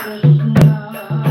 Krishna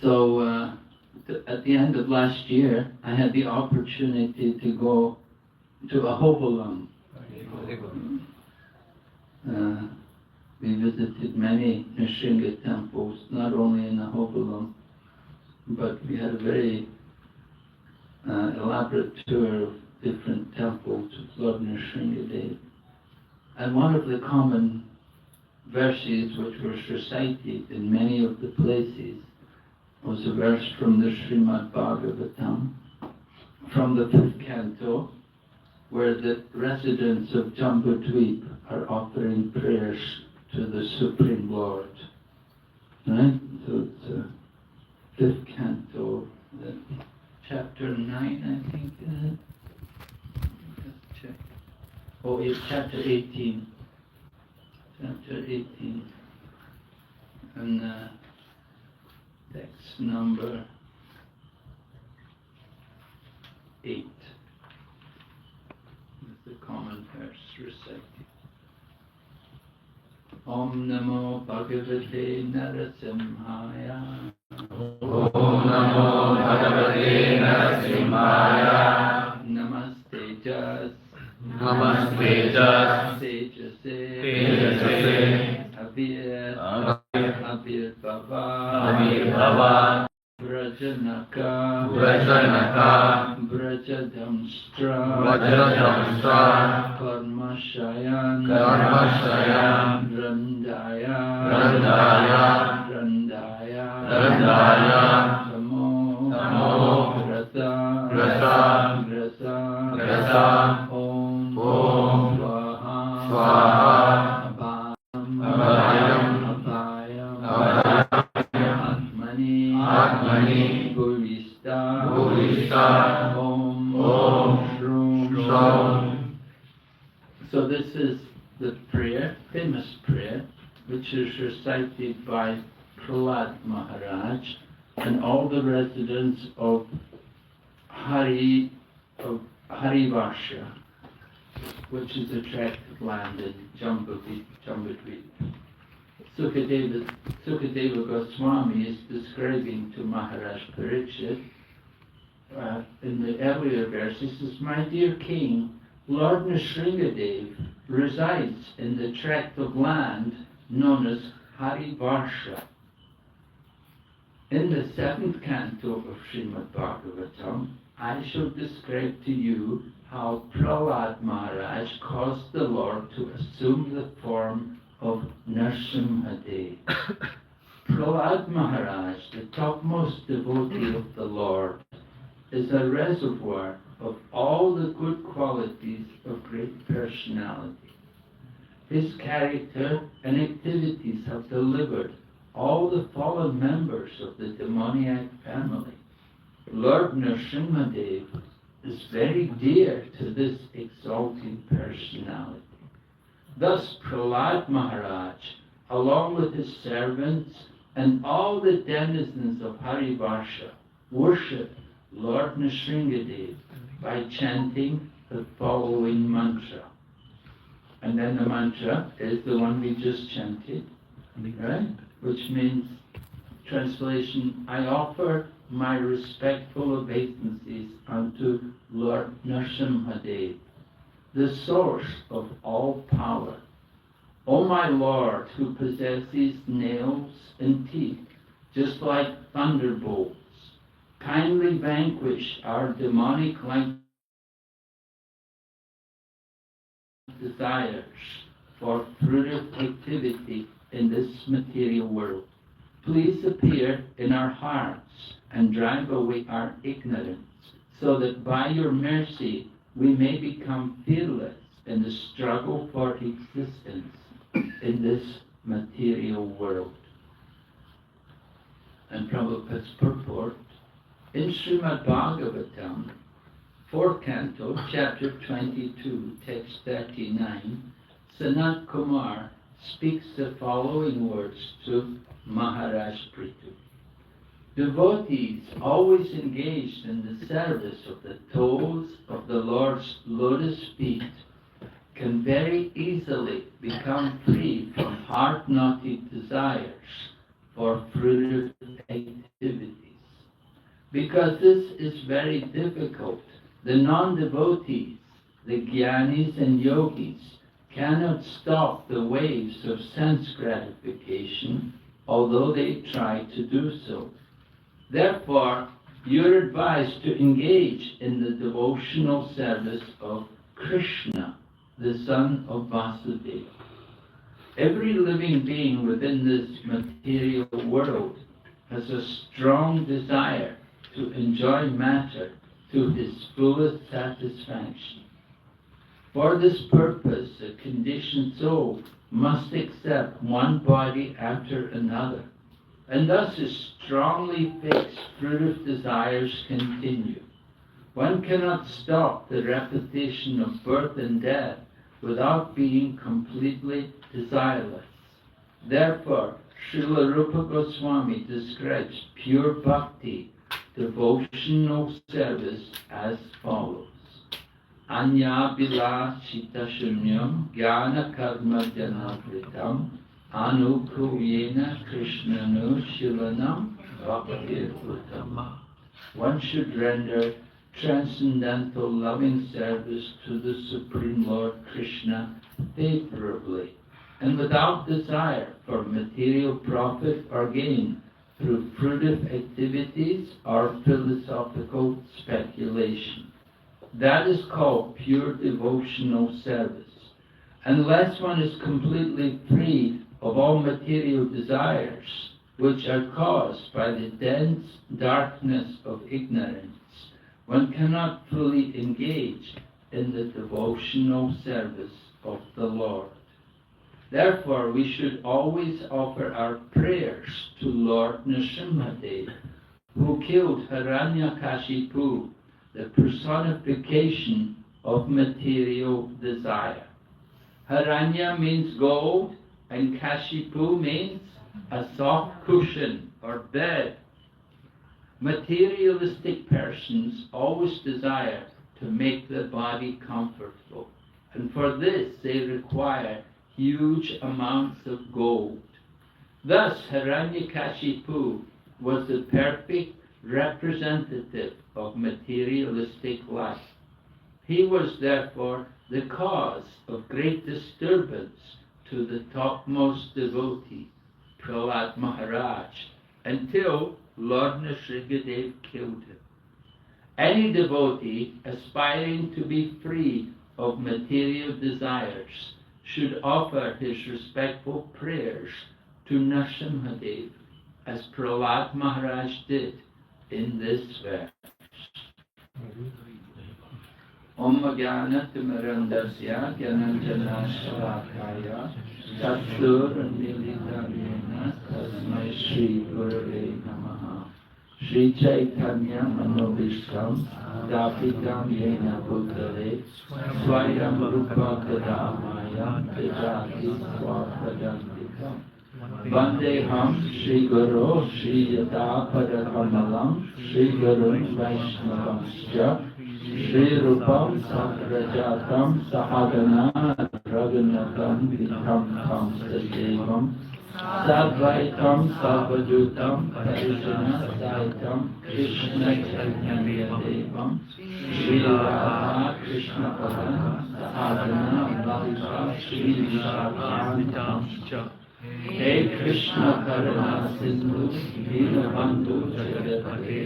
So at the end of last year, I had the opportunity to go to Ahobalam. We visited many Nrsimha temples, not only in Ahobalam, but we had a very elaborate tour of different temples with Lord Nrsimha. And one of the common verses which was recited in many of the places was a verse from the Srimad Bhagavatam, from the 5th canto, where the residents of Jambudvip are offering prayers to the Supreme Lord. Right? So it's 5th canto, chapter 9, I think. Let's check. Oh, it's chapter 18. Chapter 18. And text number 8. With the common verse recited. Om Namo Bhagavate Narasimhaya. Om Namo Bhagavate Narasimhaya. Namaste Jas. Namaste Jas. Tejase. Tejase. Abhyat. Abhyat Bhava. Abhyat Bhava. Vrajanaka. Vrajanaka. Vrajadamstra. Vrajadamstra. Karmashayan. Karmashayan. Randaya. Randaya. Randaya. Randaya. Tamo. Tamo. Grasa. Grasa. Grasa. Grasa. Om. Om. Swaha. Swaha. Abhayam. Abhayam. Abhayam. Abhayam. Atmani. Atmani. Bhuvista. Bhuvista. Om. Om. Shrum. Shrum. So this is the prayer, famous prayer, which is recited by Prahlad Maharaj and all the residents of Harivarsha, which is a tract of land in Jambudvip. Sukadeva Goswami is describing to Maharaj Parikshit in the earlier verse. He says, "My dear king, Lord Nrsingadev resides in the tract of land known as Harivarsha." In the 7th canto of Srimad Bhagavatam, I shall describe to you how Prahlad Maharaj caused the Lord to assume the form of Narasimha. Prahlad Maharaj, the topmost devotee of the Lord, is a reservoir of all the good qualities of great personality. His character and activities have delivered all the fallen members of the demoniac family. Lord Nrsimhadev is very dear to this exalted personality. Thus Prahlad Maharaj, along with his servants and all the denizens of Harivarsha, worship Lord Nrsingadev by chanting the following mantra. And then the mantra is the one we just chanted, right? Which means, translation, I offer my respectful obeisances unto Lord Nrsimhadev, the source of all power. O my Lord, who possesses nails and teeth, just like thunderbolts, kindly vanquish our demonic-like desires for fruitive activity in this material world. Please appear in our hearts and drive away our ignorance, so that by your mercy we may become fearless in the struggle for existence in this material world. And Prabhupada's purport, in Srimad Bhagavatam, 4th canto, chapter 22, text 39, Sanat Kumar speaks the following words to Maharaj Prithu. Devotees always engaged in the service of the toes of the Lord's lotus feet can very easily become free from hard-knotted desires for fruitive activities. Because this is very difficult, the non-devotees, the jnanis and yogis, cannot stop the waves of sense gratification, although they try to do so. Therefore, you're advised to engage in the devotional service of Krishna, the son of Vasudeva. Every living being within this material world has a strong desire to enjoy matter to his fullest satisfaction. For this purpose, a conditioned soul must accept one body after another, and thus his strongly fixed fruitive desires continue. One cannot stop the repetition of birth and death without being completely desireless. Therefore, Srila Rupa Goswami describes pure bhakti, devotional service, as follows. Anya bila chita shunyam jnana karma janavritam Anukuyena Krishnanu Shivanam Bhakti Uttama. One should render transcendental loving service to the Supreme Lord Krishna favorably and without desire for material profit or gain through fruitive activities or philosophical speculation. That is called pure devotional service. Unless one is completely free of all material desires, which are caused by the dense darkness of ignorance, one cannot fully engage in the devotional service of the Lord. Therefore, we should always offer our prayers to Lord Narasimha, who killed Hiranyakashipu, the personification of material desire. Hiranya means gold, and Kashipu means a soft cushion or bed. Materialistic persons always desire to make the body comfortable, and for this they require huge amounts of gold. Thus, Hiranyakashipu was the perfect representative of materialistic life. He was therefore the cause of great disturbance to the topmost devotee, Prahlad Maharaj, until Lord Narasimha killed him. Any devotee aspiring to be free of material desires should offer his respectful prayers to Narasimha, as Prahlad Maharaj did in this verse. Om Jnana Timirandasya Jnananjana Shalakaya Chatur Nilitayena Tasmai Shri Gurave Namaha Shri Chaitanya Manobishtam Dapitam Yena Bhutale Swayam Rupa Kadamaya Vijati Swapadantikam Vandeham Shri Guru Shri Yata Padakamalam Shri Gurun Vaishnavamscha Shri Rupam Sakrajatam Sahagana Raghunatam Vitam Tam Sadevam Sadvaitam Savajutam Parijana Saitam Krishna Chaitanya Devam Shri Radha Krishna Padam Sahagana Lalita Shri Vishakam Hey Krishna Karuna Sindhu Dinabandhu Jagatpate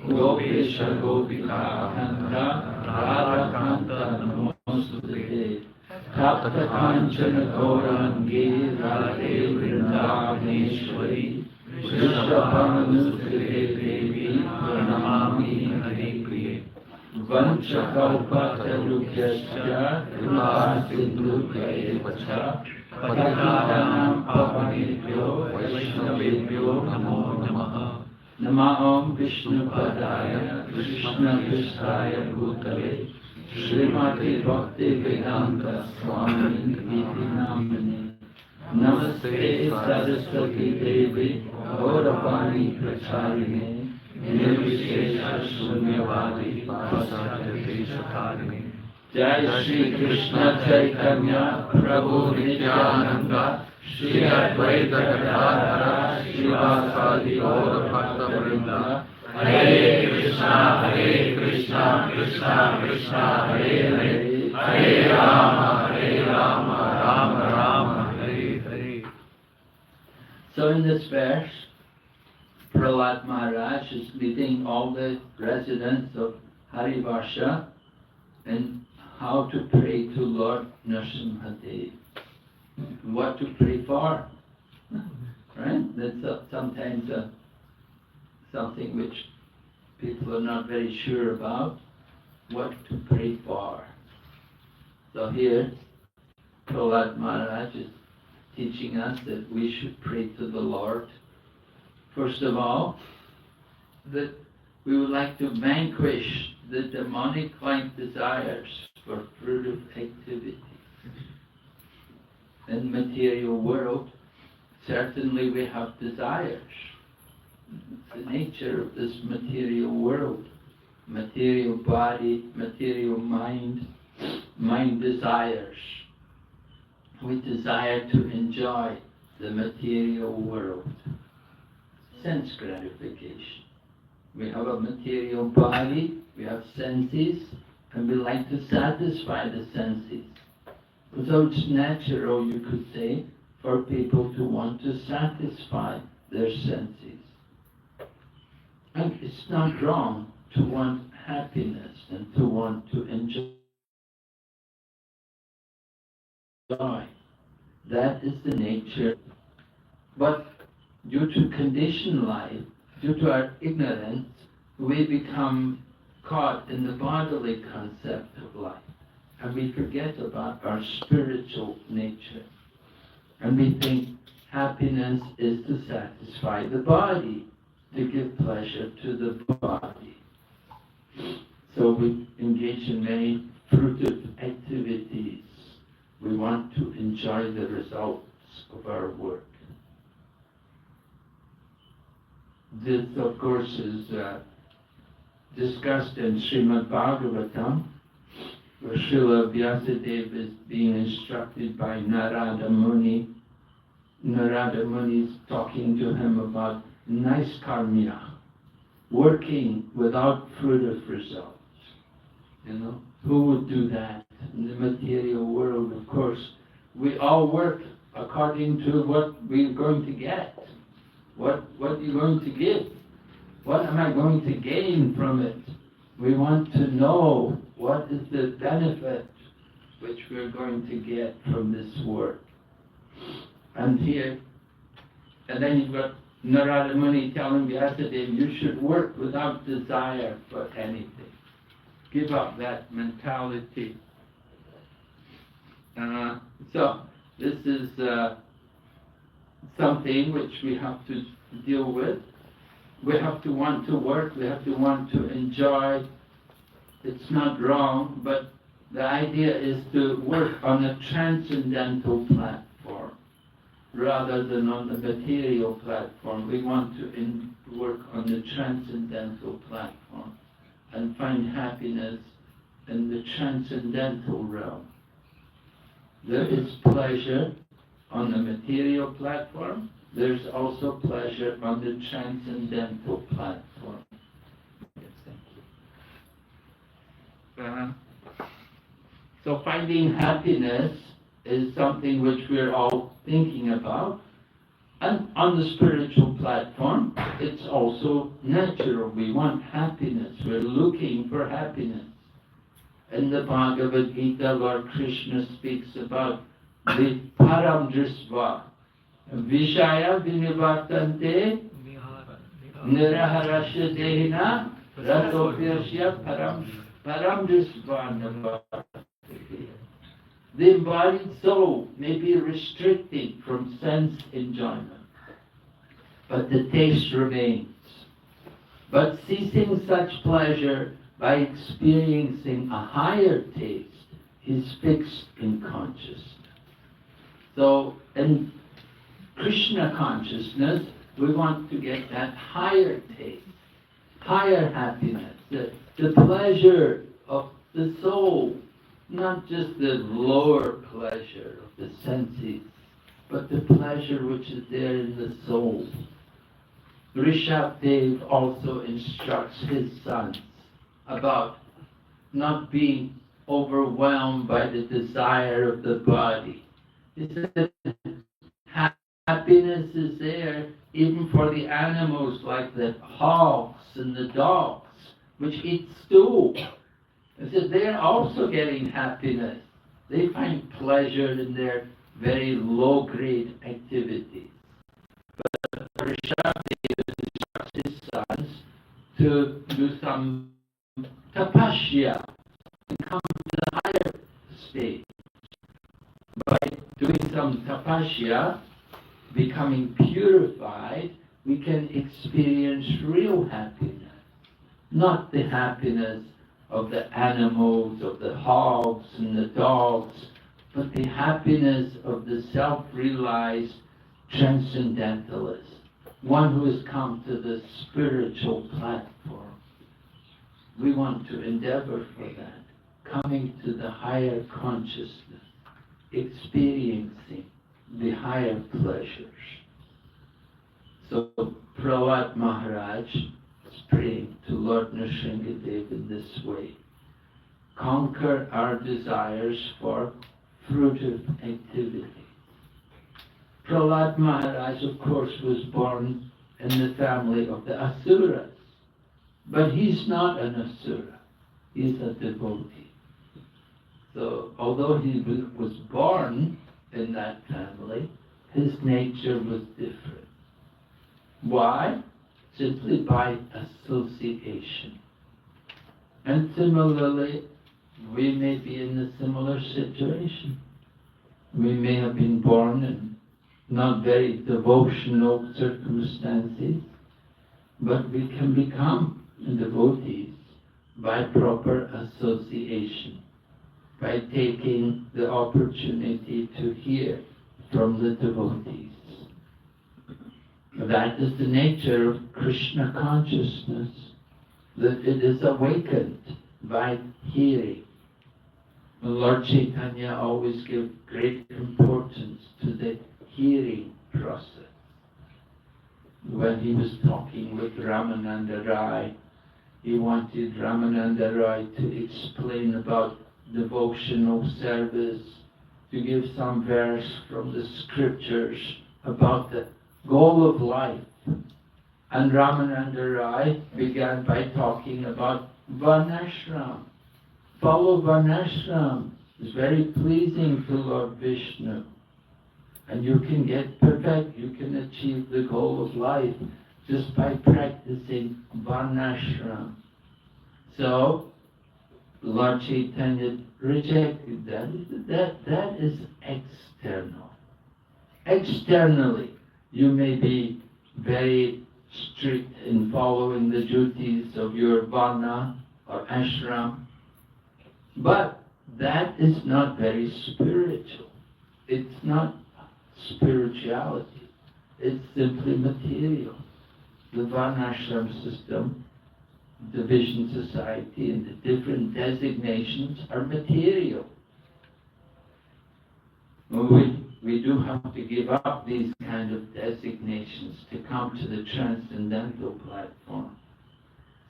Gopesha Gopika Kanta Radha Kanta Namostute Tapta Kanchana Gaurangi Radhe Vrindavaneshwari Vrishabhanusute Devi Pranamami Haripriye Vanchakalpatarubhyascha Kripa Sindhu Jayavacha Patitanam Pavanebhyo Vaishnavebhyo Namo Namaha Namo Vishnu Padaya Krishna Vishaya Bhutale Srimati Bhakti Vedanta Swami Iti Namani Namaste Saraswati Devi Gauravani Pracharine Nirvishesha Shunyavadi Pasatya Deshatarine Jai Shri Krishna Chaitanya Prabhu Nityananda Shri Advaita Gadadhara Srivasadi Gaura Bhakta Vrinda Hare Krishna Krishna Krishna Hare Hare Hare Rama Rama Rama Hare Hare. So in this verse, Prahlad Maharaj is leading all the residents of Harivarsha in how to pray to Lord Narasimha. What to pray for, right? That's sometimes something which people are not very sure about, what to pray for. So here, Prahlad Maharaj is teaching us that we should pray to the Lord. First of all, that we would like to vanquish the demonic-like desires for fruitive activity. In the material world, certainly we have desires. It's the nature of this material world. Material body, material mind, mind desires. We desire to enjoy the material world. Sense gratification. We have a material body, we have senses, and we like to satisfy the senses. So it's natural, you could say, for people to want to satisfy their senses. And it's not wrong to want happiness and to want to enjoy. That is the nature. But due to conditioned life, due to our ignorance, we become caught in the bodily concept of life. And we forget about our spiritual nature. And we think happiness is to satisfy the body, to give pleasure to the body. So we engage in many fruitive activities. We want to enjoy the results of our work. This, of course, is discussed in Srimad Bhagavatam, where Srila Vyasadeva is being instructed by Narada Muni. Narada Muni is talking to him about naiskarmya, working without fruitive results. You know, who would do that in the material world? Of course, we all work according to what we're going to get. What are you going to give? What am I going to gain from it? We want to know what is the benefit which we're going to get from this work. And then you've got Narada Muni telling Vyasadeva, you should work without desire for anything. Give up that mentality. So this is something which we have to deal with. We have to want to work, we have to want to enjoy. It's not wrong, but the idea is to work on a transcendental platform rather than on the material platform. We want to work on the transcendental platform and find happiness in the transcendental realm. There is pleasure on the material platform. There's also pleasure on the transcendental platform. Yes, thank you. So finding happiness is something which we're all thinking about. And on the spiritual platform, it's also natural. We want happiness. We're looking for happiness. In the Bhagavad Gita, Lord Krishna speaks about the Paramdrisva. Vishaya vinivartante niraharasya dehina ratopyasya paramdrisva. The embodied soul may be restricted from sense enjoyment, but the taste remains. But ceasing such pleasure by experiencing a higher taste is fixed in consciousness. So in Krishna consciousness, we want to get that higher taste, higher happiness, the pleasure of the soul, not just the lower pleasure of the senses, but the pleasure which is there in the soul. Rishabdev also instructs his sons about not being overwhelmed by the desire of the body. He said, happiness is there even for the animals like the hogs and the dogs, which eat stool. He said they're also getting happiness. They find pleasure in their very low-grade activities. But Rishabdev instructs his sons to do some tapasya and come to the higher state. By doing some tapasya, becoming purified, we can experience real happiness. Not the happiness of the animals, of the hogs and the dogs, but the happiness of the self-realized transcendentalist, one who has come to the spiritual platform. We want to endeavor for that, coming to the higher consciousness, experiencing the higher pleasures. So Prahlad Maharaj is praying to Lord Nrsimhadev in this way. Conquer our desires for fruitive activity. Prahlad Maharaj, of course, was born in the family of the Asuras. But he's not an Asura. He's a devotee. So although he was born in that family, his nature was different. Why? Simply by association. And similarly, we may be in a similar situation. We may have been born in not very devotional circumstances, but we can become devotees by proper association, by taking the opportunity to hear from the devotees. That is the nature of Krishna consciousness, that it is awakened by hearing. Lord Chaitanya always gave great importance to the hearing process. When he was talking with Ramananda Rai, he wanted Ramananda Rai to explain about devotional service, to give some verse from the scriptures about the goal of life. And Ramananda Rai began by talking about Varnashram. Follow Varnashram. It's very pleasing to Lord Vishnu. And you can get perfect, you can achieve the goal of life just by practicing Varnashram. So, Lord Chaitanya rejected that. That is external. Externally, you may be very strict in following the duties of your Varna or Ashram, but that is not very spiritual. It's not spirituality. It's simply material. The Varnashram system, division society, and the different designations are material. We do have to give up these kind of designations to come to the transcendental platform.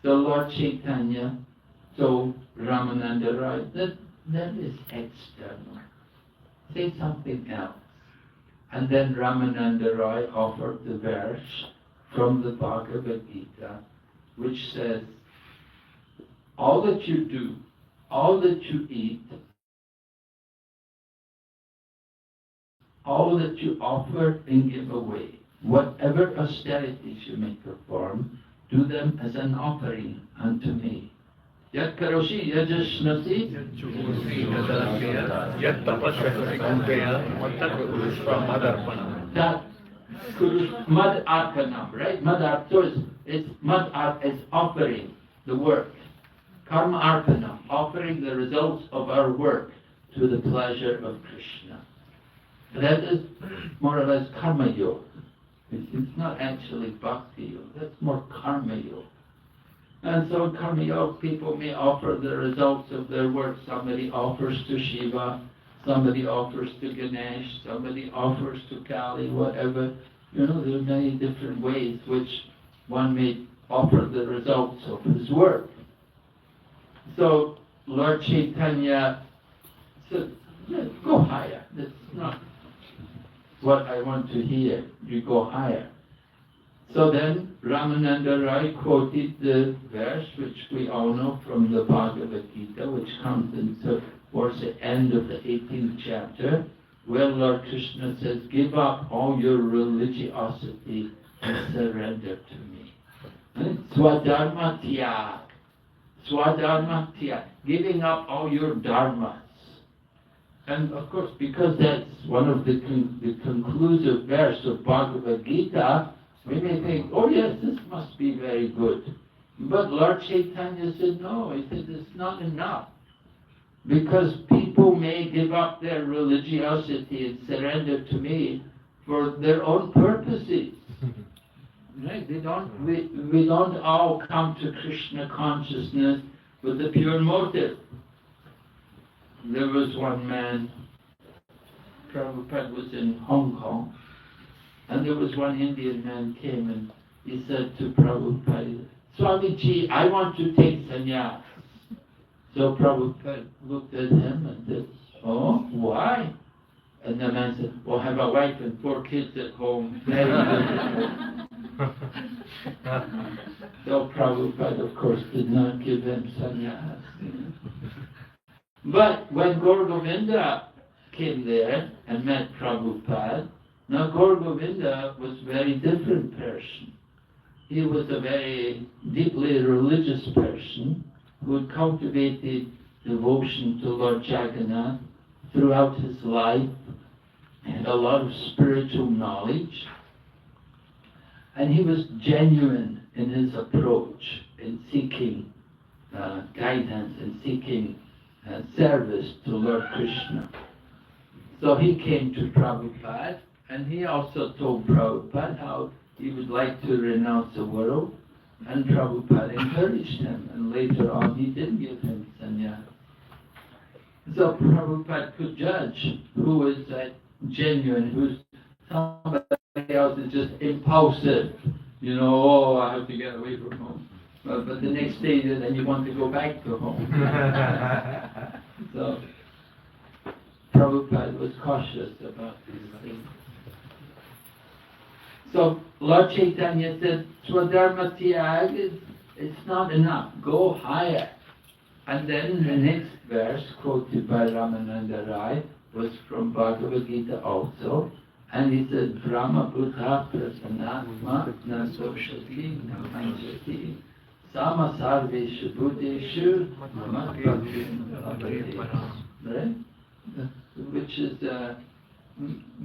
So Lord Chaitanya told Ramananda Rai that is external. Say something else. And then Ramananda Rai offered the verse from the Bhagavad Gita, which says, all that you do, all that you eat, all that you offer and give away, whatever austerities you may perform, do them as an offering unto me. Yat karoshi yajashnasi Yat tapasya that mad arpanam, right? Mad arpanam. It's mad art is offering the work. Karma arpanam, offering the results of our work to the pleasure of Krishna. That is more or less karma yoga. It's not actually bhakti yoga, that's more karma yoga. And so karma yoga, people may offer the results of their work. Somebody offers to Shiva, somebody offers to Ganesh, somebody offers to Kali, whatever. You know, there are many different ways which one may offer the results of his work. So Lord Chaitanya said, go higher. That's not what I want to hear. You go higher. So then Ramananda Rai quoted the verse which we all know from the Bhagavad Gita, which comes towards the end of the 18th chapter, where Lord Krishna says, give up all your religiosity and surrender to me. Swadharma tyag. Swadharma tyag. Giving up all your dharmas. And of course, because that's one of the conclusive verse of Bhagavad Gita, we may think, oh yes, this must be very good. But Lord Chaitanya said, no, he said it's not enough. Because people may give up their religiosity and surrender to me for their own purposes. Right? We don't all come to Krishna consciousness with a pure motive. There was one man Prabhupada was in Hong Kong, and there was one Indian man came and he said to Prabhupada, Swamiji, I want to take sannyas. So Prabhupada looked at him and said, oh, why? And the man said, well, I have a wife and 4 kids at home. So Prabhupada, of course, did not give him sannyas. But when Gaur Govinda came there and met Prabhupada, now Gaur Govinda was a very different person. He was a very deeply religious person who had cultivated devotion to Lord Jagannath throughout his life, had a lot of spiritual knowledge, and he was genuine in his approach in seeking guidance and seeking service to Lord Krishna. So he came to Prabhupada, and he also told Prabhupada how he would like to renounce the world, and Prabhupada encouraged him, and later on he did give him sannyas. So Prabhupada could judge who is genuine, who's somebody else is just impulsive, oh, I have to get away from home. But the next day then you want to go back to home. So Prabhupada was cautious about these things. So Lord Chaitanya said, Swadharma Tyag, it's not enough, go higher. And then the next verse, quoted by Ramananda Rai, was from Bhagavad Gita also. And he said, Brahma Buddha Prasanatma Nasoshati Namanjati Sama Sarveshu Buddheshu Mamat Bhakti. Right? Which is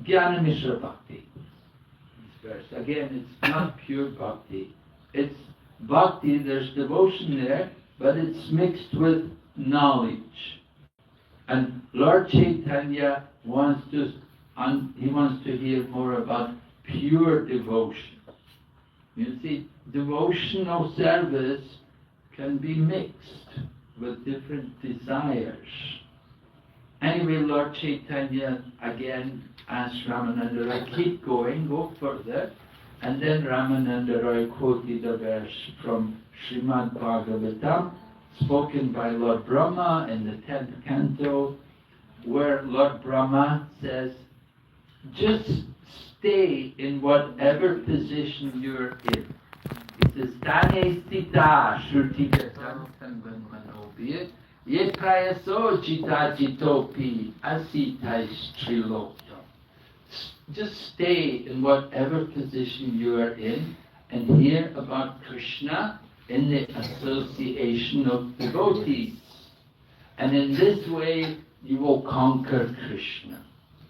Jnana Mishra Bhakti. Verse. Again, it's not pure bhakti. It's bhakti, there's devotion there, but it's mixed with knowledge. And Lord Chaitanya wants to hear more about pure devotion. You see, devotional service can be mixed with different desires. Anyway, Lord Chaitanya again asked Ramananda Roy, keep going, go further. And then Ramananda Roy quoted a verse from Srimad Bhagavatam, spoken by Lord Brahma in the 10th canto, where Lord Brahma says, just stay in whatever position you're in. He says, Tane stita shrutika samtanvanmanobhyat ye prayaso jita jitopi asitais trilokya. Just stay in whatever position you are in and hear about Krishna in the association of devotees. And in this way you will conquer Krishna.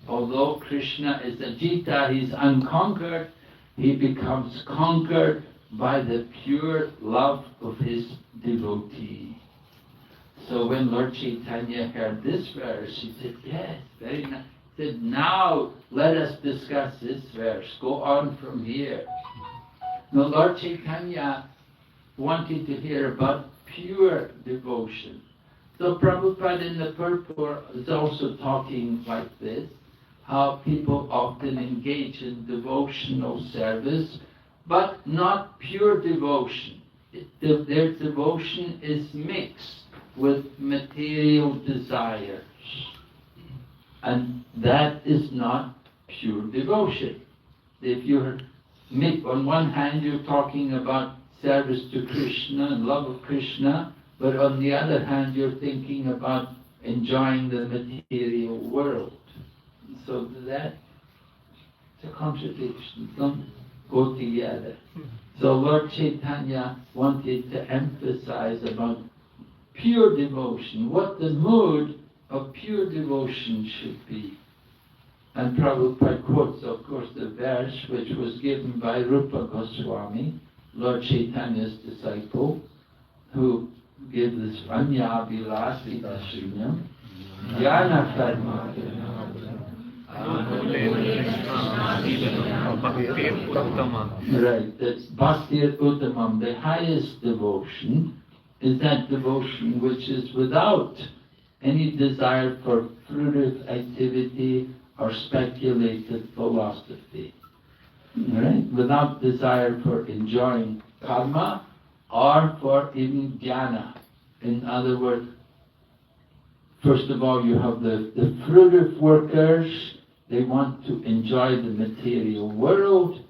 Although Krishna is a jita, he's unconquered, he becomes conquered by the pure love of his devotee. So when Lord Chaitanya heard this verse, he said, yes, very nice. He said, now let us discuss this verse. Go on from here. Now Lord Chaitanya wanted to hear about pure devotion. So Prabhupada in the purport is also talking like this, how people often engage in devotional service, but not pure devotion. Their devotion is mixed with material desires. And that is not pure devotion. If you're on one hand you're talking about service to Krishna and love of Krishna, but on the other hand you're thinking about enjoying the material world. So that's a contradiction. Don't go together. So Lord Chaitanya wanted to emphasize about pure devotion, what the mood of pure devotion should be. And Prabhupada quotes, of course, the verse which was given by Rupa Goswami, Lord Chaitanya's disciple, who gave this Vanya Vilasi Dashinyam, Jnana Karma. Right, that's Bhakti Uttamam, the highest devotion is that devotion which is without any desire for fruitive activity or speculative philosophy, right? Without desire for enjoying karma or for even jnana. In other words, first of all, you have the fruitive workers. They want to enjoy the material world.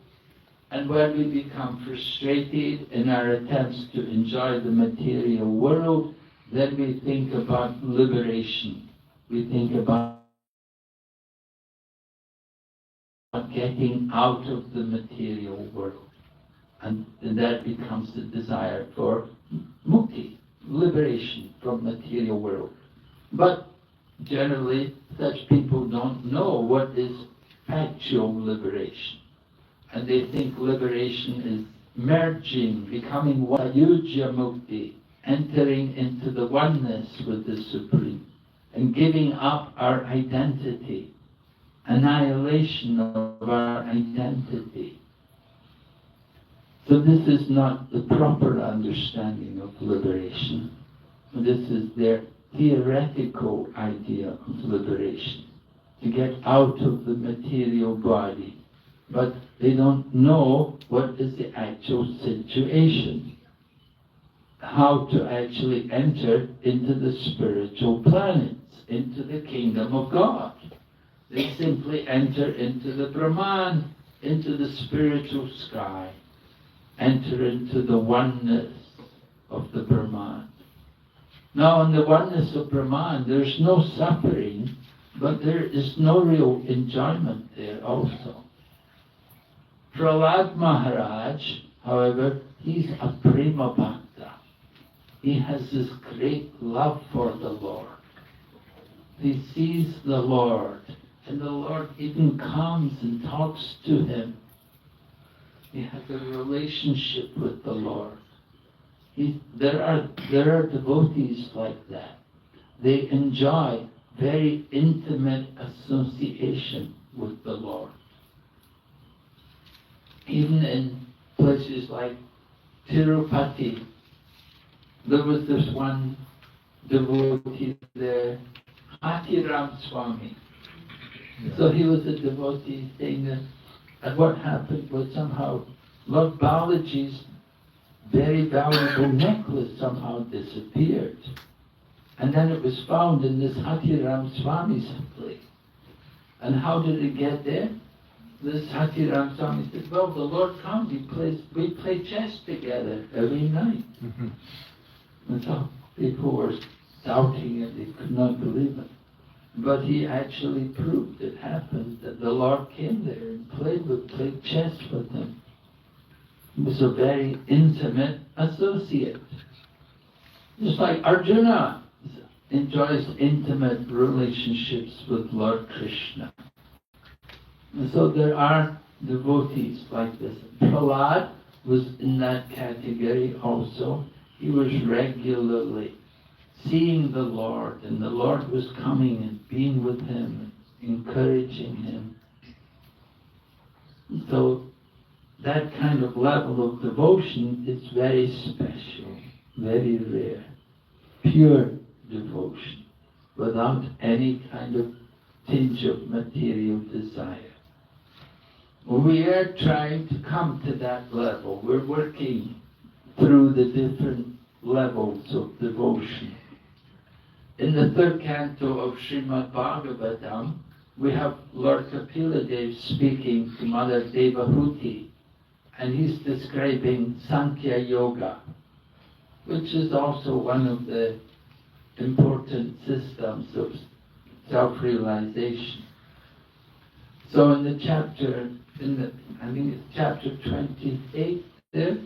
And when we become frustrated in our attempts to enjoy the material world, then we think about liberation. We think about getting out of the material world. And that becomes the desire for mukti, liberation from material world. But generally, such people don't know what is actual liberation. And they think liberation is merging, becoming Vayujya Mukti, entering into the oneness with the Supreme, and giving up our identity, annihilation of our identity. So this is not the proper understanding of liberation. This is their theoretical idea of liberation, to get out of the material body. But they don't know what is the actual situation, how to actually enter into the spiritual planets, into the kingdom of God. They simply enter into the Brahman, into the spiritual sky, enter into the oneness of the Brahman. Now in the oneness of Brahman, there's no suffering, but there is no real enjoyment there also. Prahlad Maharaj, however, he's a prema bhakta. He has this great love for the Lord. He sees the Lord, and the Lord even comes and talks to him. He has a relationship with the Lord. There are devotees like that. They enjoy very intimate association with the Lord. Even in places like Tirupati, there was this one devotee there, Ram Swami. So he was a devotee saying that, and what happened was somehow Lord Balaji's very valuable necklace somehow disappeared. And then it was found in this Ram Swami's place. And how did it get there? This Ram Swami said, well, the Lord comes, we play chess together every night. Mm-hmm. And so people were doubting it, they could not believe it. But he actually proved it happened, that the Lord came there and played chess with him. He was a very intimate associate. Just like Arjuna enjoys intimate relationships with Lord Krishna. And so there are devotees like this. Prahlad was in that category also. He was regularly seeing the Lord, and the Lord was coming and being with him, encouraging him. So that kind of level of devotion is very special, very rare. Pure devotion, without any kind of tinge of material desire. We are trying to come to that level. We're working through the different levels of devotion. In the third canto of Srimad Bhagavatam, we have Lord Kapila Dev speaking to Mother Devahuti, and he's describing Sankhya Yoga, which is also one of the important systems of self-realization. So in the chapter, I think it's chapter 28 there,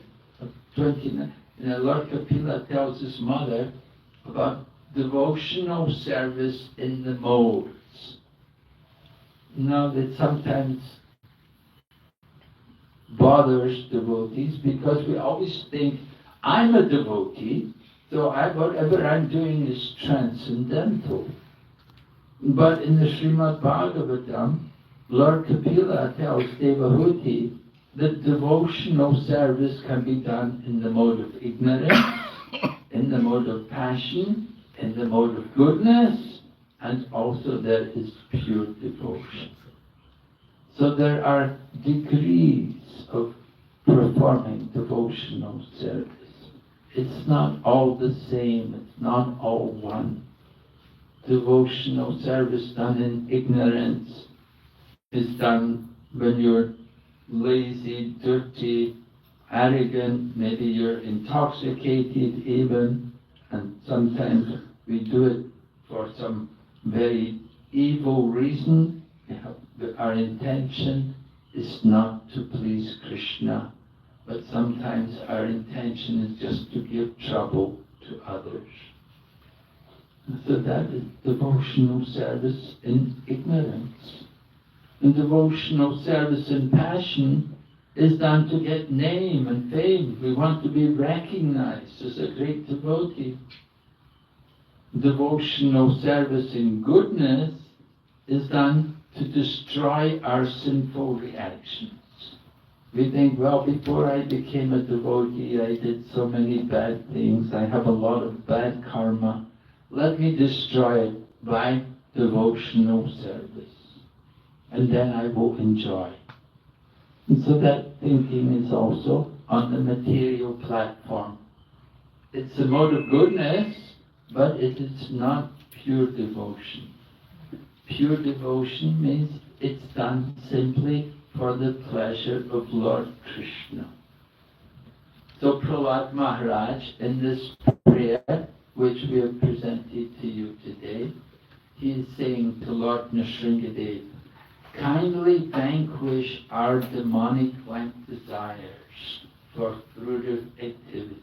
or 29, Lord Kapila tells his mother about devotional service in the modes. Now that sometimes bothers devotees because we always think, I'm a devotee, so whatever I'm doing is transcendental. But in the Srimad Bhagavatam, Lord Kapila tells Devahuti that devotional service can be done in the mode of ignorance, in the mode of passion, in the mode of goodness, and also there is pure devotion. So there are degrees of performing devotional service. It's not all the same, it's not all one. Devotional service done in ignorance is done when you're lazy, dirty, arrogant, maybe you're intoxicated even, and sometimes we do it for some very evil reason. Our intention is not to please Krishna, but sometimes our intention is just to give trouble to others. So that is devotional service in ignorance. And devotional service in passion is done to get name and fame. We want to be recognized as a great devotee. Devotional service in goodness is done to destroy our sinful reactions. We think, well, before I became a devotee, I did so many bad things. I have a lot of bad karma. Let me destroy it by devotional service. And then I will enjoy. And so that thinking is also on the material platform. It's a mode of goodness, but it is not pure devotion. Pure devotion means it's done simply for the pleasure of Lord Krishna. So Prahlad Maharaj, in this prayer, which we have presented to you today, he is saying to Lord Nrsimhadev, kindly vanquish our demonic desires for fruitive activity.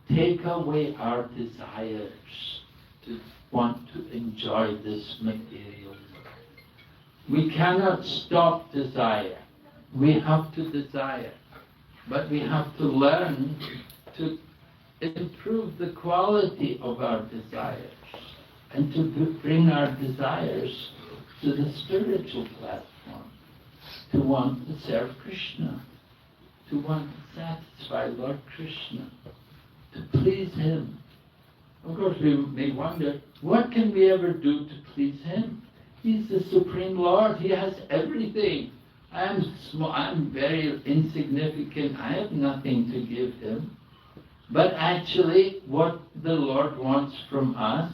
Take away our desires to want to enjoy this material world. We cannot stop desire. We have to desire. But we have to learn to improve the quality of our desires and to bring our desires to the spiritual platform, to want to serve Krishna, to want to satisfy Lord Krishna, to please Him. Of course, we may wonder, what can we ever do to please Him? He's the Supreme Lord. He has everything. I'm small. I'm very insignificant. I have nothing to give Him. But actually, what the Lord wants from us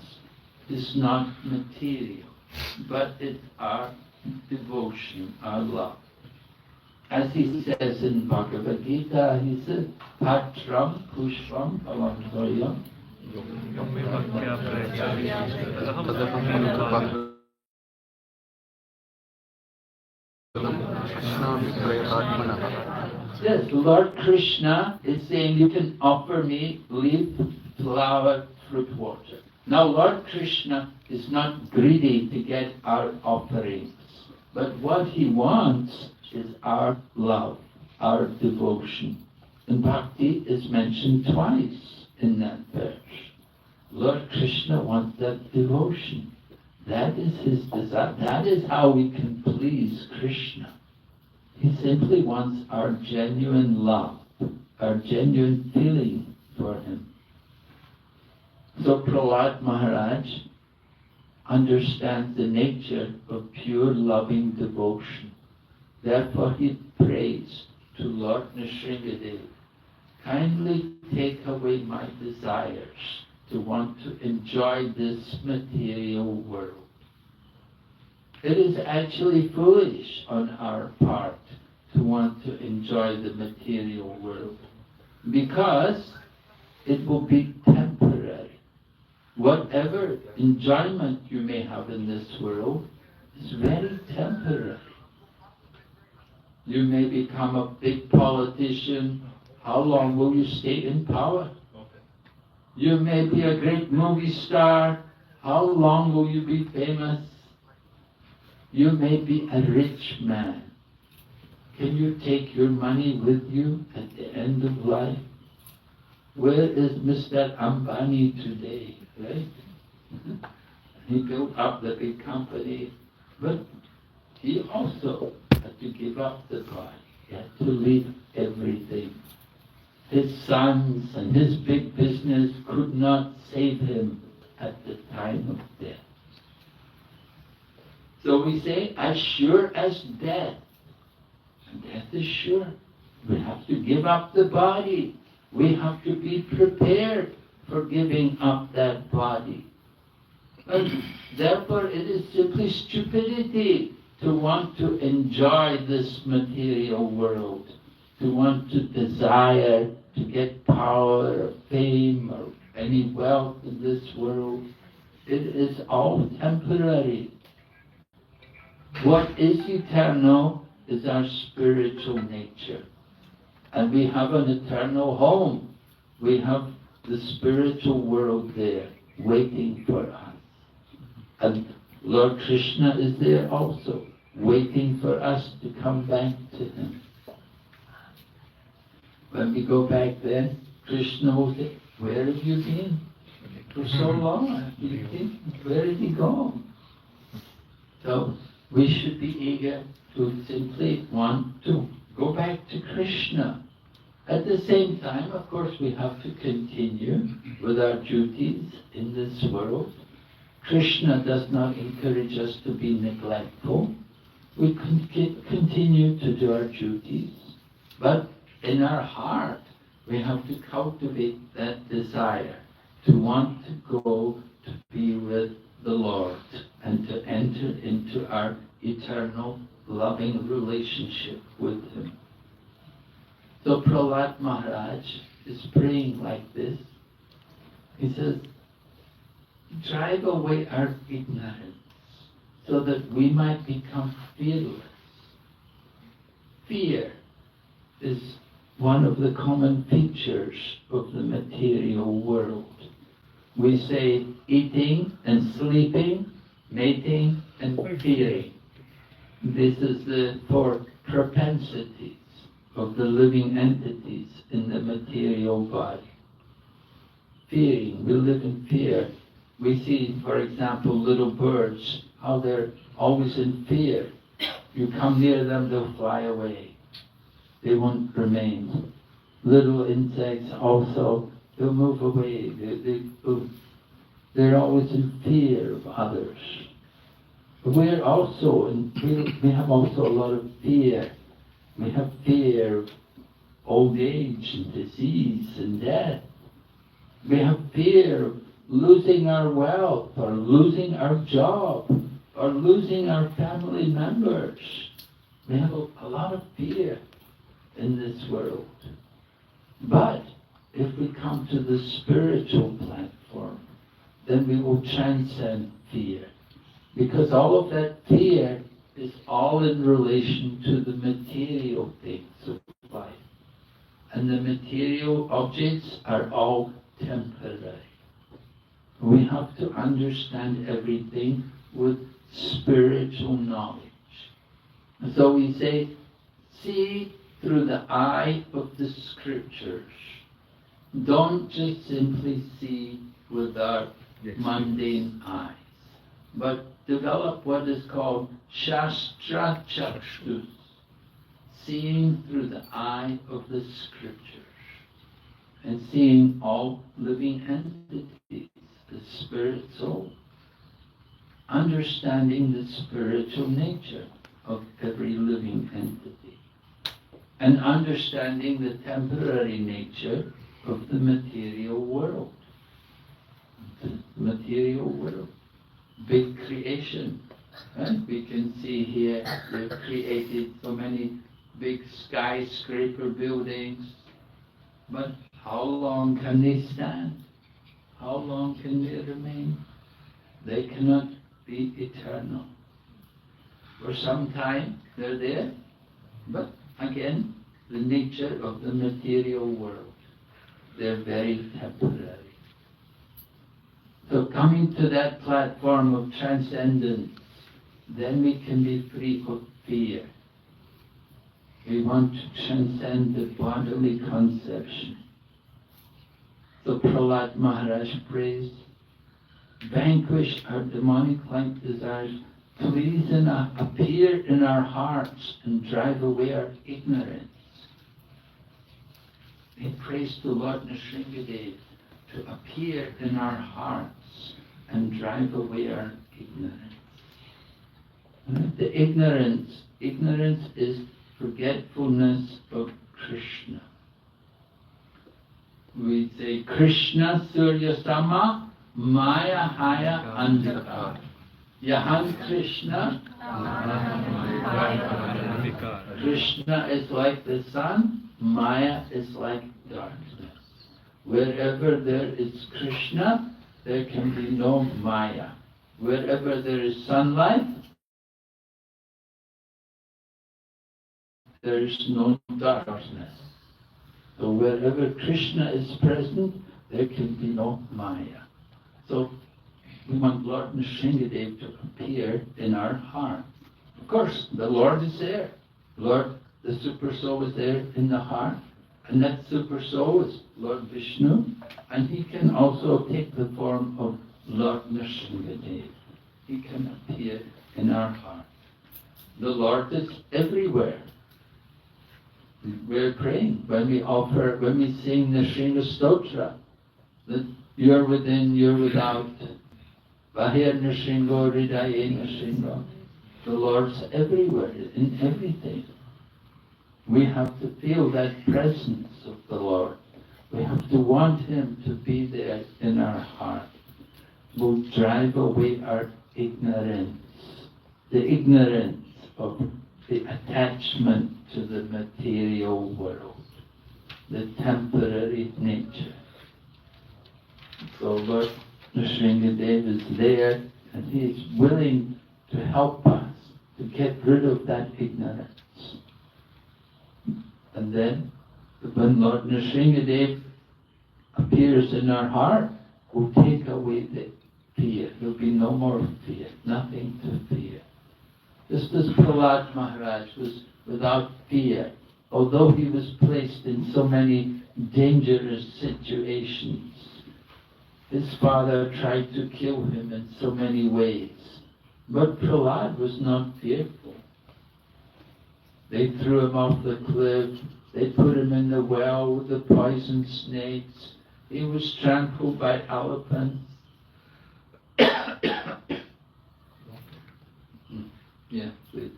is not material, but it's our devotion, our love. As he says in Bhagavad Gita, he says, Patram Pushpam Palamdayam. Yes, Lord Krishna is saying you can offer me leaf, flower, fruit, water. Now Lord Krishna is not greedy to get our offerings, but what He wants is our love, our devotion. And Bhakti is mentioned twice in that verse. Lord Krishna wants that devotion. That is His desire. That is how we can please Krishna. He simply wants our genuine love, our genuine feeling for Him. So Prahlad Maharaj understands the nature of pure loving devotion. Therefore he prays to Lord Nrsimhadev, kindly take away my desires to want to enjoy this material world. It is actually foolish on our part to want to enjoy the material world, because it will be temporary. Whatever enjoyment you may have in this world is very temporary. You may become a big politician. How long will you stay in power? You may be a great movie star. How long will you be famous? You may be a rich man. Can you take your money with you at the end of life? Where is Mr. Ambani today, right? He built up the big company, but he also had to give up the body. He had to leave everything. His sons and his big business could not save him at the time of death. So we say, as sure as death. And death is sure. We have to give up the body. We have to be prepared for giving up that body. And therefore it is simply stupidity to want to enjoy this material world, to want to desire to get power or fame or any wealth in this world. It is all temporary. What is eternal is our spiritual nature. And we have an eternal home. We have the spiritual world there waiting for us. And Lord Krishna is there also, waiting for us to come back to Him. When we go back there, Krishna will say, where have you been? For so long, where did He go? So we should be eager to simply want to go back to Krishna. At the same time, of course, we have to continue with our duties in this world. Krishna does not encourage us to be neglectful. We continue to do our duties, but in our heart, we have to cultivate that desire to want to go to be with the Lord and to enter into our eternal loving relationship with Him. So Prahlad Maharaj is praying like this. He says, drive away our ignorance so that we might become fearless. Fear is one of the common features of the material world. We say eating and sleeping, mating and fearing. This is the four propensities of the living entities in the material body. Fearing, we live in fear. We see, for example, little birds, how they're always in fear. You come near them, they'll fly away. They won't remain. Little insects also, they'll move away. They're always in fear of others. But we have also a lot of fear. We have fear of old age and disease and death. We have fear of losing our wealth or losing our job or losing our family members. We have a lot of fear in this world. But if we come to the spiritual platform, then we will transcend fear. Because all of that fear is all in relation to the material things of life. And the material objects are all temporary. We have to understand everything with spiritual knowledge. And so we say, see through the eye of the scriptures. Don't just simply see with our mundane eyes, but develop what is called Shastra Chakshus, seeing through the eye of the scriptures, and seeing all living entities, the spirit soul, understanding the spiritual nature of every living entity, and understanding the temporary nature of the material world. The material world, big creation. Right? We can see here they've created so many big skyscraper buildings, but how long can they stand? How long can they remain? They cannot be eternal. For some time they're there, but again, the nature of the material world, they're very temporary. So coming to that platform of transcendence, then we can be free of fear. We want to transcend the bodily conception. So Prahlad Maharaj prays, vanquish our demonic-like desires, please appear in our hearts and drive away our ignorance. He prays to Lord Nrsimhadev to appear in our hearts and drive away our ignorance. The ignorance. Ignorance is forgetfulness of Krishna. We say Krishna Surya Sama Maya Haya Andhikar. Yahan Krishna. Krishna is like the sun, Maya is like darkness. Wherever there is Krishna, there can be no Maya. Wherever there is sunlight, there is no darkness. So wherever Krishna is present, there can be no Maya. So we want Lord Nrsimhadev to appear in our heart. Of course, the Lord is there. Lord, the Super Soul is there in the heart. And that Super Soul is Lord Vishnu. And he can also take the form of Lord Nrsimhadev. He can appear in our heart. The Lord is everywhere. We're praying when we sing the Sringa Stotra, that you're within, you're without. Bahir Nrsimho Hridaye Nrsimho. The Lord's everywhere, in everything. We have to feel that presence of the Lord. We have to want Him to be there in our heart. We'll drive away our ignorance, the ignorance of the attachment to the material world, the temporary nature. So Lord Nrsimhadev is there, and He is willing to help us to get rid of that ignorance. And then, when Lord Nrsimhadev appears in our heart, we'll take away the fear. There'll be no more fear, nothing to fear. Just as Prahlad Maharaj was without fear, although he was placed in so many dangerous situations. His father tried to kill him in so many ways. But Prahlad was not fearful. They threw him off the cliff. They put him in the well with the poison snakes. He was trampled by elephants. Yeah, please.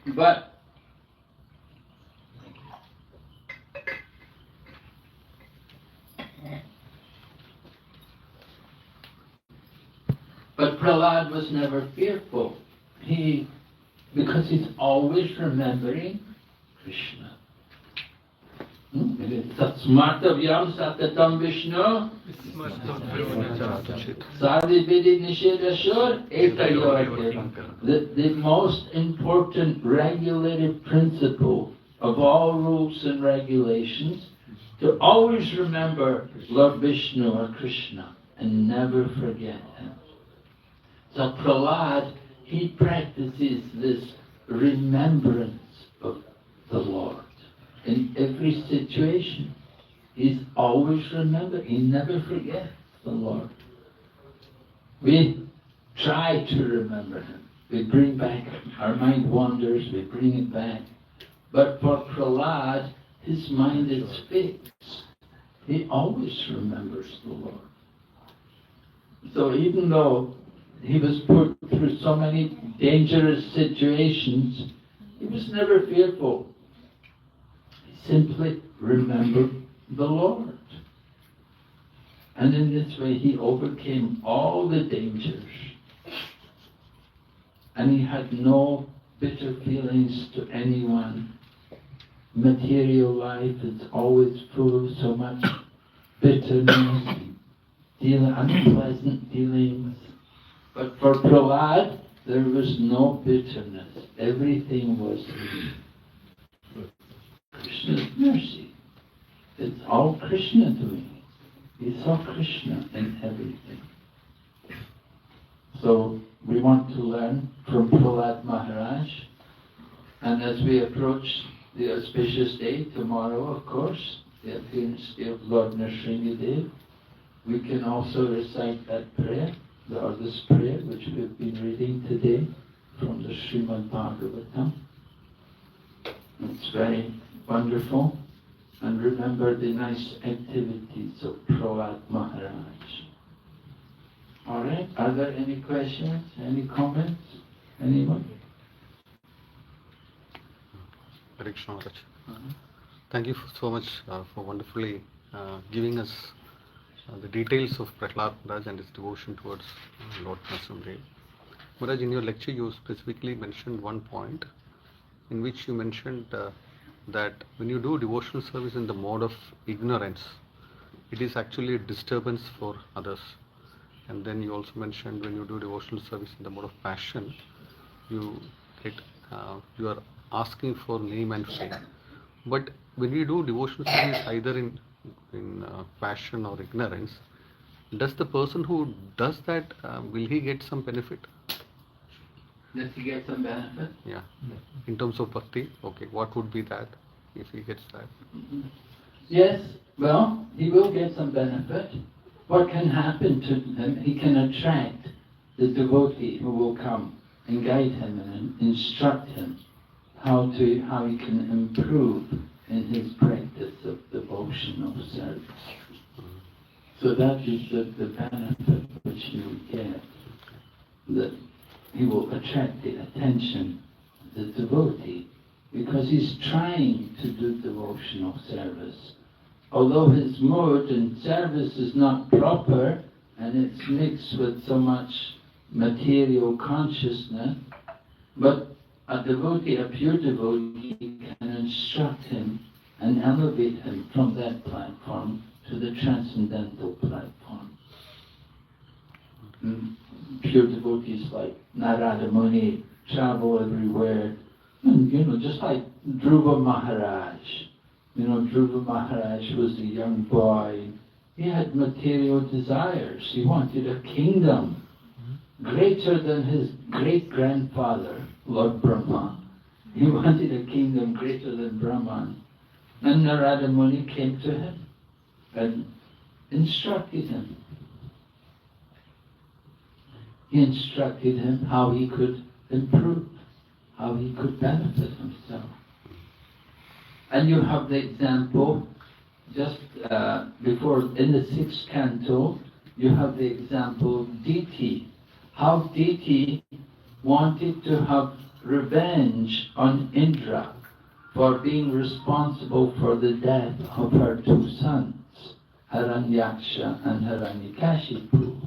But Prahlad was never fearful. Because he's always remembering Krishna. Tatsmartavyam satatam Vishnu Sadhividi Nishedashur Ekayote. The most important regulative principle of all rules and regulations, to always remember Lord Vishnu or Krishna and never forget Him. So Prahlad, he practices this remembrance of the Lord. In every situation, he's always remembered. He never forgets the Lord. We try to remember Him. We bring back, our mind wanders, we bring it back. But for Prahlad, his mind is fixed. He always remembers the Lord. So even though he was put through so many dangerous situations, he was never fearful. He simply remembered the Lord. And in this way he overcame all the dangers. And he had no bitter feelings to anyone. Material life is always full of so much bitterness, unpleasant dealings. But for Prahlad, there was no bitterness. Everything was Krishna's mercy. It's all Krishna doing. He saw Krishna in everything. So we want to learn from Prahlad Maharaj. And as we approach the auspicious day, tomorrow of course, the appearance day of Lord Nrsimhadev, we can also recite that prayer, or this prayer which we've been reading today from the Srimad Bhagavatam. It's very wonderful. and remember the nice activities of Prahlad Maharaj. All right, are there any questions, any comments? Anyone? Hare Krishna Maharaj. Thank you so much for wonderfully giving us the details of Prahlad Maharaj and his devotion towards Lord Narasimha. Maharaj, in your lecture you specifically mentioned one point in which you mentioned that when you do devotional service in the mode of ignorance, it is actually a disturbance for others. And then you also mentioned when you do devotional service in the mode of passion, you are asking for name and fame. But when we do devotional service either in passion or ignorance, does the person who does that, will he get some benefit? Does he get some benefit? Yeah. In terms of bhakti, okay, what would be that if he gets that? Yes, well, he will get some benefit. What can happen to him, he can attract the devotee who will come and guide him and instruct him how he can improve in his practice of devotional service. So that is the benefit which he will get, that he will attract the attention of the devotee because he's trying to do devotional service. Although his mode and service is not proper and it's mixed with so much material consciousness, but a devotee, a pure devotee, can instruct him and elevate him from that platform to the transcendental platform. Pure devotees like Narada Muni travel everywhere, and, just like Dhruva Maharaj. Dhruva Maharaj was a young boy. He had material desires. He wanted a kingdom greater than his great-grandfather, Lord Brahma. He wanted a kingdom greater than Brahman. And Narada Muni came to him and instructed him. He instructed him how he could improve, how he could benefit himself. And you have the example, just before, in the 6th canto, you have the example of Diti. How Diti wanted to have revenge on Indra for being responsible for the death of her 2 sons, Hiranyaksha and Hiranyakashipu.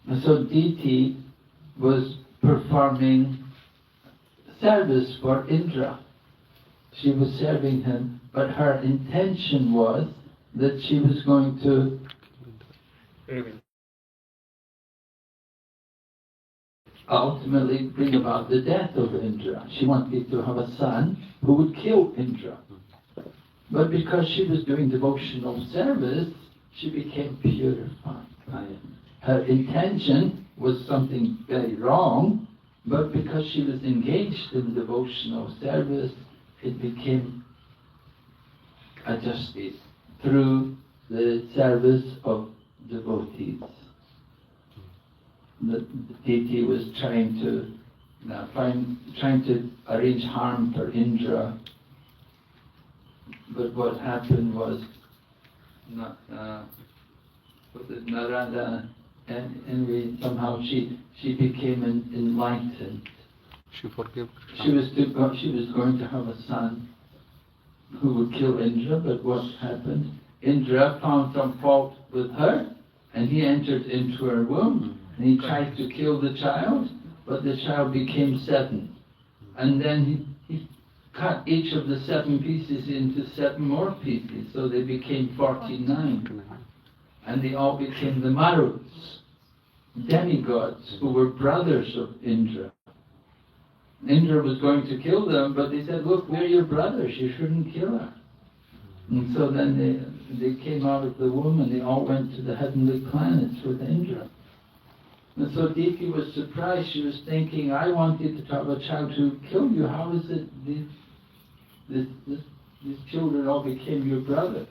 And so Diti was performing service for Indra. She was serving him, but her intention was that she was going to ultimately bring about the death of Indra. She wanted to have a son who would kill Indra. But because she was doing devotional service, she became purified by it. Her intention was something very wrong, but because she was engaged in devotional service, it became adjusted through the service of devotees. The deity was trying to arrange harm for Indra, but what happened was Narada, and anyway, somehow she became enlightened. She forgave. She was going to have a son who would kill Indra, but what happened? Indra found some fault with her, and he entered into her womb, and he tried to kill the child, but the child became 7. And then he cut each of the 7 pieces into 7 more pieces, so they became 49. And they all became the Maruts, demigods, who were brothers of Indra. Indra was going to kill them, but they said, look, we're your brothers, you shouldn't kill her. And so then they came out of the womb and they all went to the heavenly planets with Indra. And so Diti was surprised. She was thinking, I wanted to have a child to kill you. How is it these children all became your brothers?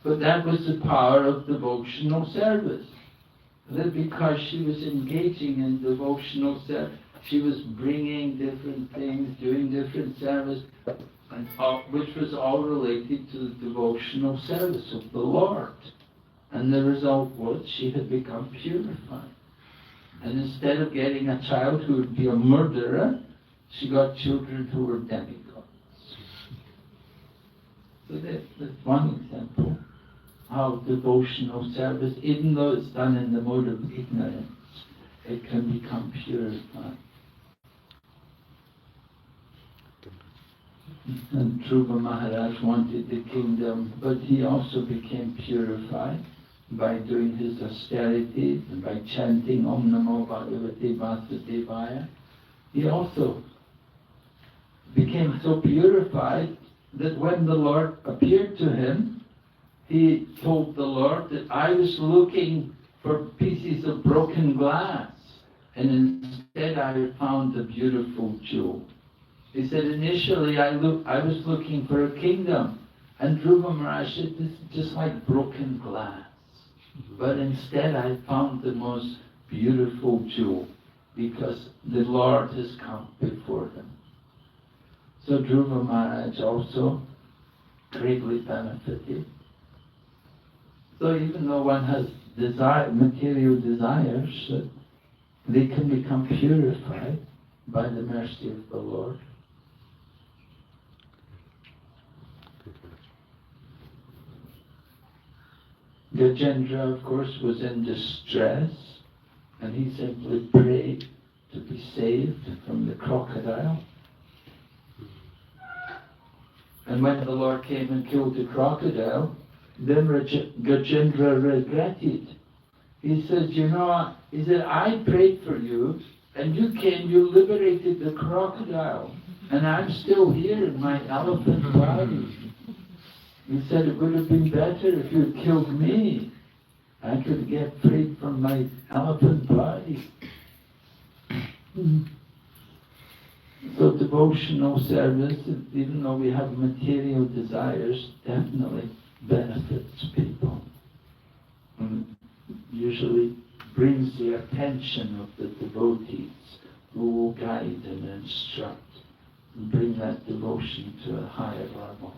But that was the power of devotional service. That because she was engaging in devotional service, she was bringing different things, doing different service. and which was all related to the devotional service of the Lord. And the result was she had become purified. And instead of getting a child who would be a murderer, she got children who were demigods. So that's one example how devotional service, even though it's done in the mode of ignorance, it can become purified. And Dhruva Maharaj wanted the kingdom, but he also became purified by doing his austerities and by chanting Om Namo Bhagavate Vasudevaya. He also became so purified that when the Lord appeared to him, he told the Lord that I was looking for pieces of broken glass, and instead I found a beautiful jewel. He said, initially I was looking for a kingdom, and Dhruva Maharaj said, this is just like broken glass. But instead I found the most beautiful jewel, because the Lord has come before them. So Dhruva Maharaj also greatly benefited. So even though one has material desires, they can become purified by the mercy of the Lord. Gajendra, of course, was in distress, and he simply prayed to be saved from the crocodile. And when the Lord came and killed the crocodile, then Gajendra regretted. He said, I prayed for you, and you came, you liberated the crocodile, and I'm still here in my elephant body. He said it would have been better if you had killed me. I could get freed from my elephant body. So devotional service, even though we have material desires, definitely benefits people. And usually brings the attention of the devotees who will guide and instruct and bring that devotion to a higher level.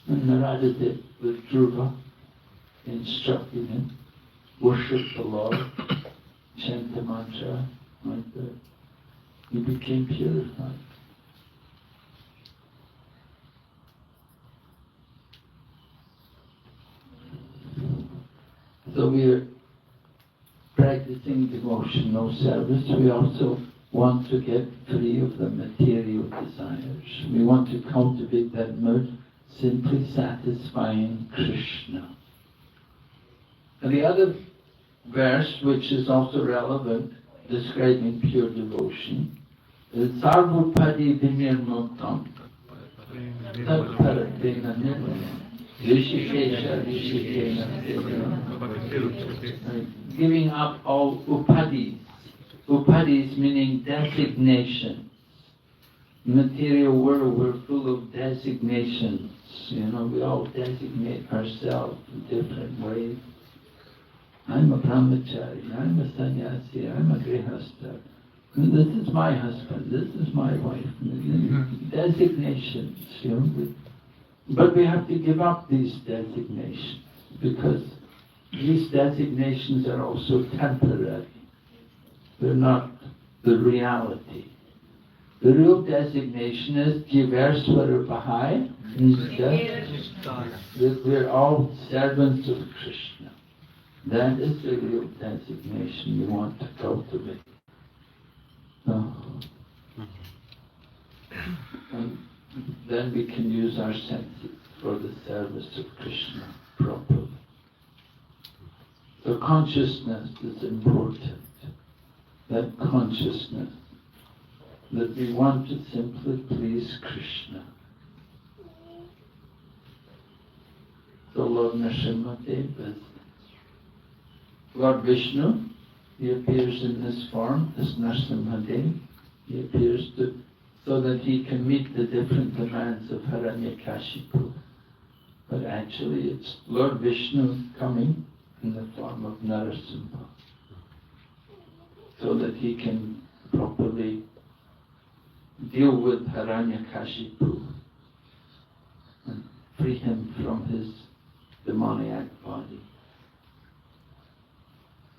And Narada did with Dhruva, instructing him, worship the Lord, chant the mantra, like that. He became purified. So we are practicing devotional service. We also want to get free of the material desires. We want to cultivate that mood, simply satisfying Krishna. And the other verse, which is also relevant, describing pure devotion, is Sarvapadi Vinirmuktam Tatparatena Nirvana Rishikesha Rishikena, giving up all upadis. Upadis meaning designations. Material world, we're full of designations. We all designate ourselves in different ways. I'm a brahmachari, I'm a sannyasi, I'm a grihastha. This is my husband, this is my wife. Designations, But we have to give up these designations, because these designations are also temporary. They're not the reality. The real designation is Jivarswara Bahai, that we're all servants of Krishna. That is the real designation we want to cultivate. And then we can use our senses for the service of Krishna properly. So consciousness is important. That consciousness that we want to simply please Krishna. So Lord Narasimha is Lord Vishnu. He appears in this form as Narasimha. He appears so that he can meet the different demands of Hiranyakashipu. But actually it's Lord Vishnu coming in the form of Narasimha, so that he can properly deal with Hiranyakashipu and free him from his demoniac body.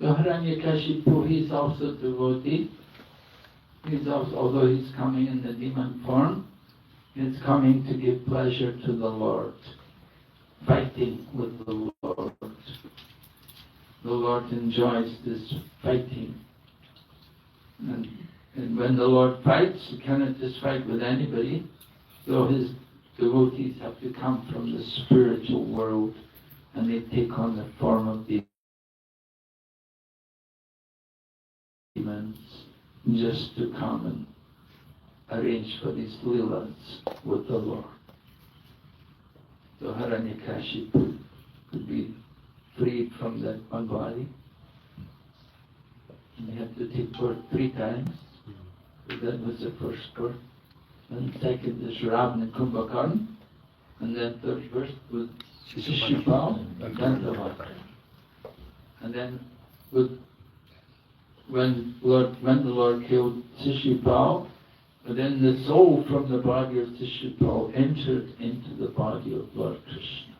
So Hiranyakashipu, he's also devotee. He's also, although he's coming in the demon form, he's coming to give pleasure to the Lord, fighting with the Lord. The Lord enjoys this fighting. And when the Lord fights, he cannot just fight with anybody. So his devotees have to come from the spiritual world, and they take on the form of demons just to come and arrange for these leelas with the Lord. So Hiranyakashipu could be freed from that one body. And he had to take birth 3 times. So that was the first birth. And second is Ravana and Kumbhakarna. And then third birth was Shishupal and Dandavata. And then when the Lord killed Shishupal, then the soul from the body of Shishupal entered into the body of Lord Krishna.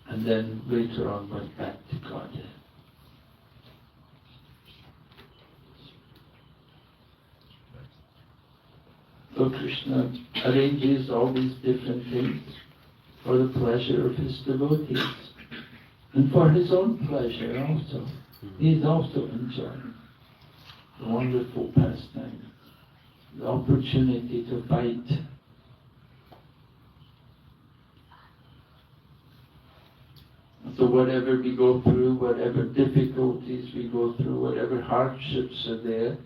And then later on went back to Godhead. So Krishna arranges all these different things for the pleasure of his devotees and for his own pleasure also. He is also enjoying the wonderful pastime, the opportunity to fight. So whatever we go through, whatever difficulties we go through, whatever hardships are there,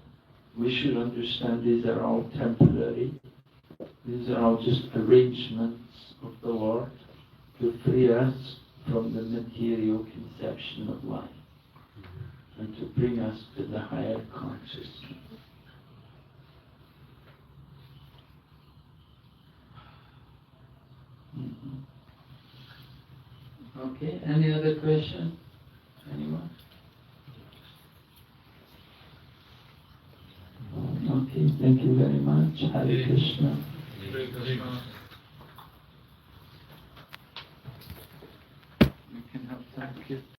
we should understand these are all temporary. These are all just arrangements of the Lord to free us from the material conception of life and to bring us to the higher consciousness. Okay, any other question? Anyone? Okay, thank you very much. Hare Krishna. Hare Krishna. You can have some